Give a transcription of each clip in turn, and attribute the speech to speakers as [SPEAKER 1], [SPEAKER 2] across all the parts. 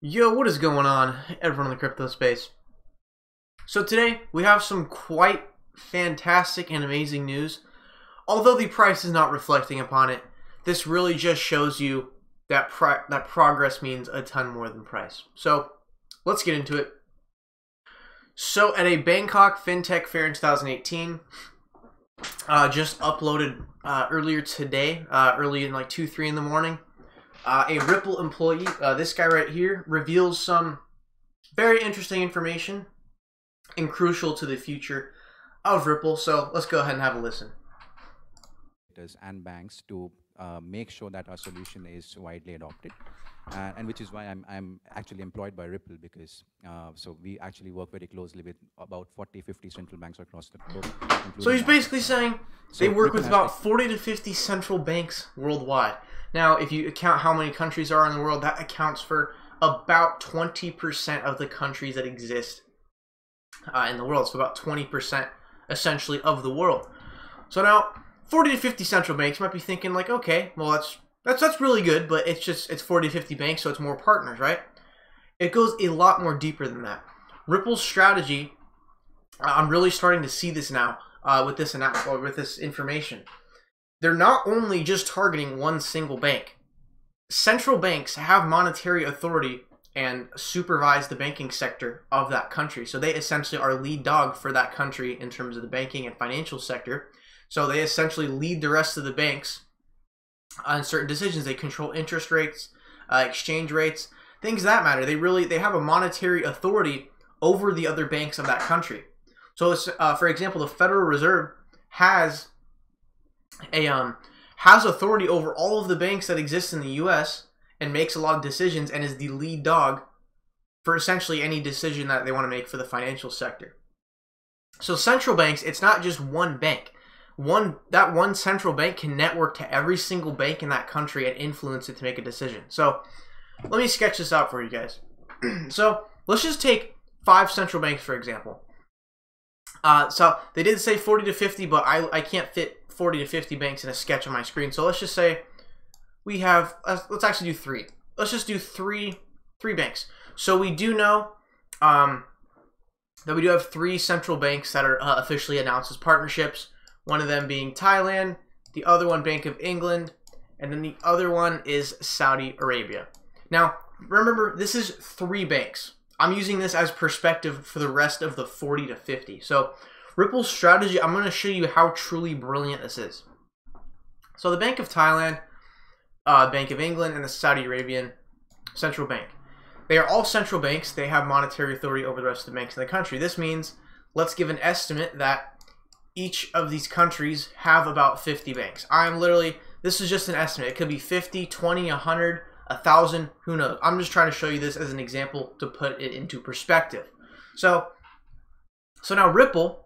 [SPEAKER 1] Yo, what is going on, everyone in the crypto space? So today, we have some quite fantastic and amazing news. Although the price is not reflecting upon it, this really just shows you that progress means a ton more than price. So, let's get into it. So, at a Bangkok FinTech Fair in 2018, just uploaded earlier today, early in like 2, 3 in the morning, a Ripple employee, this guy right here, reveals some very interesting information and crucial to the future of Ripple. So let's go ahead and have a listen.
[SPEAKER 2] And banks to make sure that our solution is widely adopted, and which is why I'm actually employed by Ripple, because so we actually work very closely with about 40-50 central banks across the globe.
[SPEAKER 1] So he's basically saying they work with about 40 to 50 central banks worldwide. Now, if you account how many countries are in the world, that accounts for about 20% of the countries that exist in the world. So about 20% essentially of the world. So now, 40 to 50 central banks might be thinking like, okay, well that's really good, but it's 40 to 50 banks, so it's more partners, right? It goes a lot more deeper than that. Ripple's strategy, I'm really starting to see this now with this information. They're not only just targeting one single bank. Central banks have monetary authority and supervise the banking sector of that country. So they essentially are lead dog for that country in terms of the banking and financial sector. So they essentially lead the rest of the banks on certain decisions. They control interest rates, exchange rates, things that matter. They have a monetary authority over the other banks of that country. So it's, for example, the Federal Reserve has authority over all of the banks that exist in the U.S. and makes a lot of decisions and is the lead dog for essentially any decision that they want to make for the financial sector. So central banks, it's not just one bank. That one central bank can network to every single bank in that country and influence it to make a decision. So let me sketch this out for you guys. So let's just take 5 central banks, for example. So they did say 40 to 50, but I can't fit 40 to 50 banks in a sketch on my screen. So let's just say we have, let's actually do 3. Let's just do three banks. So we do know that we do have 3 central banks that are officially announced as partnerships. One of them being Thailand, the other one Bank of England, and then the other one is Saudi Arabia. Now, remember, this is 3 banks. I'm using this as perspective for the rest of the 40 to 50. So Ripple's strategy, I'm going to show you how truly brilliant this is. So the Bank of Thailand, Bank of England, and the Saudi Arabian Central Bank. They are all central banks. They have monetary authority over the rest of the banks in the country. This means, let's give an estimate that each of these countries have about 50 banks. This is just an estimate. It could be 50, 20, 100, 1,000, who knows. I'm just trying to show you this as an example to put it into perspective. So now Ripple,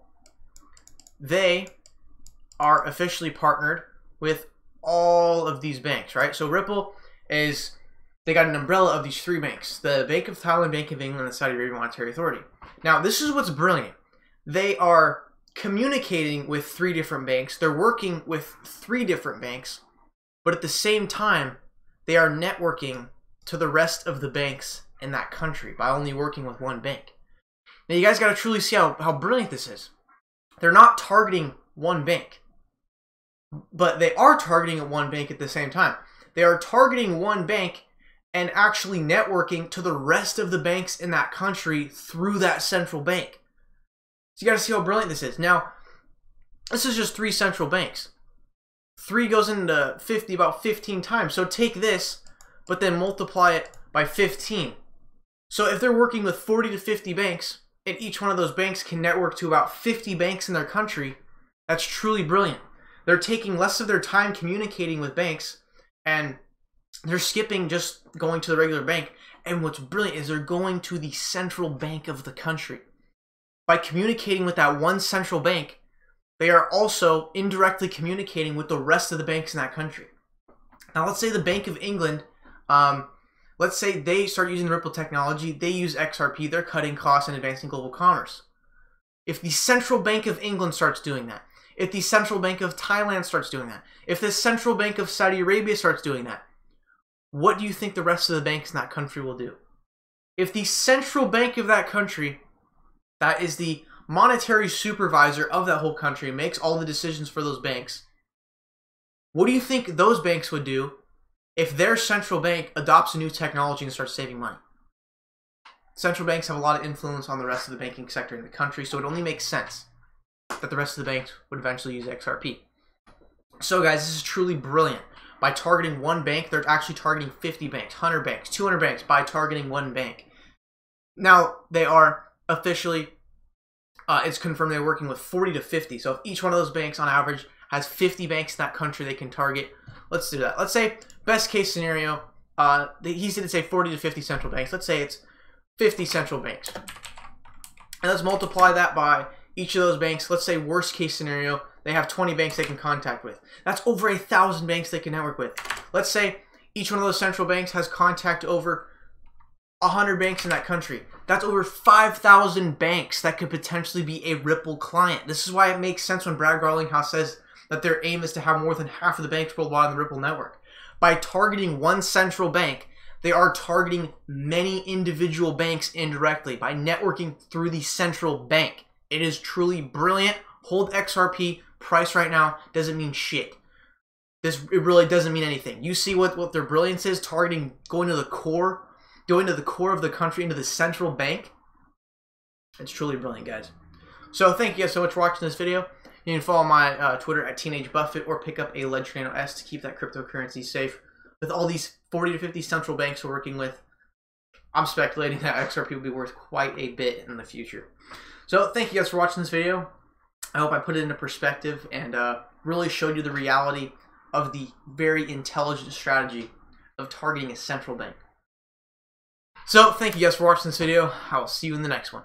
[SPEAKER 1] they are officially partnered with all of these banks, right? So Ripple they got an umbrella of these 3 banks, the Bank of Thailand, Bank of England, and the Saudi Arabian Monetary Authority. Now, this is what's brilliant. They are communicating with 3 different banks. They're working with 3 different banks, but at the same time, they are networking to the rest of the banks in that country by only working with one bank. Now, you guys got to truly see how brilliant this is. They're not targeting one bank, but they are targeting one bank at the same time. They are targeting one bank and actually networking to the rest of the banks in that country through that central bank. So you got to see how brilliant this is. Now, this is just 3 central banks. 3 goes into 50 about 15 times. So take this, but then multiply it by 15. So if they're working with 40 to 50 banks, and each one of those banks can network to about 50 banks in their country, that's truly brilliant. They're taking less of their time communicating with banks, and they're skipping just going to the regular bank. And what's brilliant is they're going to the central bank of the country. By communicating with that one central bank, they are also indirectly communicating with the rest of the banks in that country. Now, let's say the Bank of England, let's say they start using the Ripple technology. They use XRP. They're cutting costs and advancing global commerce. If the Central Bank of England starts doing that, if the Central Bank of Thailand starts doing that, if the Central Bank of Saudi Arabia starts doing that, what do you think the rest of the banks in that country will do? if the central bank of that country, that is the monetary supervisor of that whole country, makes all the decisions for those banks, what do you think those banks would do if their central bank adopts a new technology and starts saving money? Central banks have a lot of influence on the rest of the banking sector in the country, so it only makes sense that the rest of the banks would eventually use XRP. So guys, this is truly brilliant. By targeting one bank, they're actually targeting 50 banks, 100 banks, 200 banks by targeting one bank. Now, they are officially, it's confirmed they're working with 40 to 50. So if each one of those banks on average has 50 banks in that country they can target, let's do that. Let's say, best case scenario, he didn't say 40 to 50 central banks. Let's say it's 50 central banks. And let's multiply that by each of those banks. Let's say worst case scenario, they have 20 banks they can contact with. That's over 1,000 banks they can network with. Let's say each one of those central banks has contact over 100 banks in that country. That's over 5,000 banks that could potentially be a Ripple client. This is why it makes sense when Brad Garlinghouse says that their aim is to have more than half of the banks worldwide on the Ripple network. By targeting one central bank, they are targeting many individual banks indirectly by networking through the central bank. It is truly brilliant. Hold XRP. Price right now doesn't mean shit. It really doesn't mean anything. You see what their brilliance is, targeting, going to the core of the country, into the central bank. It's truly brilliant, guys. So thank you guys so much for watching this video. You can follow my Twitter at Teenage Buffett, or pick up a Ledger Nano S to keep that cryptocurrency safe. With all these 40 to 50 central banks we're working with, I'm speculating that XRP will be worth quite a bit in the future. So thank you guys for watching this video. I hope I put it into perspective and really showed you the reality of the very intelligent strategy of targeting a central bank. So thank you guys for watching this video. I will see you in the next one.